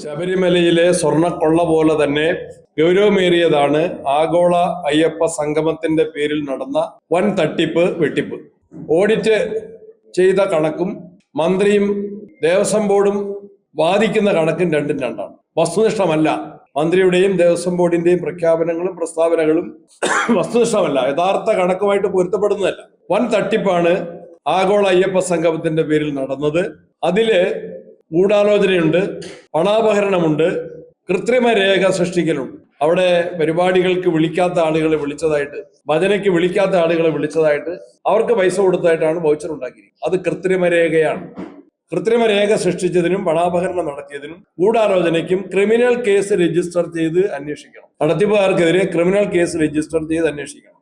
ശബരിമലയിലെ സ്വർണ്ണക്കൊള്ള പോലെ തന്നെ ഗൗരവമേറിയതാണ് ആഗോള അയ്യപ്പ സംഗമത്തിന്റെ പേരിൽ നടന്ന വൻ തട്ടിപ്പ് വെട്ടിപ്പ്. ഓഡിറ്റ് ചെയ്ത കണക്കും മന്ത്രിയും ദേവസ്വം ബോർഡും വാദിക്കുന്ന കണക്കും രണ്ടും രണ്ടാണ്. വസ്തുനിഷ്ഠമല്ല. മന്ത്രിയുടെയും ദേവസ്വം ബോർഡിന്റെയും പ്രഖ്യാപനങ്ങളും പ്രസ്താവനകളും വസ്തുനിഷ്ഠമല്ല, യഥാർത്ഥ കണക്കുമായിട്ട് പൊരുത്തപ്പെടുന്നതല്ല. വൻ തട്ടിപ്പാണ് ആഗോള അയ്യപ്പ സംഗമത്തിന്റെ പേരിൽ നടന്നത്. അതില് ഗൂഢാലോചനയുണ്ട്, പണാപഹരണമുണ്ട്, കൃത്രിമ രേഖ സൃഷ്ടിക്കലുണ്ട്. അവിടെ പരിപാടികൾക്ക് വിളിക്കാത്ത ആളുകളെ വിളിച്ചതായിട്ട്, ഭജനയ്ക്ക് വിളിക്കാത്ത ആളുകളെ വിളിച്ചതായിട്ട്, അവർക്ക് പൈസ കൊടുത്തതായിട്ടാണ് വൗച്ചർ ഉണ്ടാക്കിയിരിക്കുന്നത്. അത് കൃത്രിമ രേഖയാണ്. കൃത്രിമ രേഖ സൃഷ്ടിച്ചതിനും പണാപഹരണം നടത്തിയതിനും ഗൂഢാലോചനയ്ക്കും ക്രിമിനൽ കേസ് രജിസ്റ്റർ ചെയ്ത് അന്വേഷിക്കണം. നടത്തിപ്പുകാർക്കെതിരെ ക്രിമിനൽ കേസ് രജിസ്റ്റർ ചെയ്ത് അന്വേഷിക്കണം.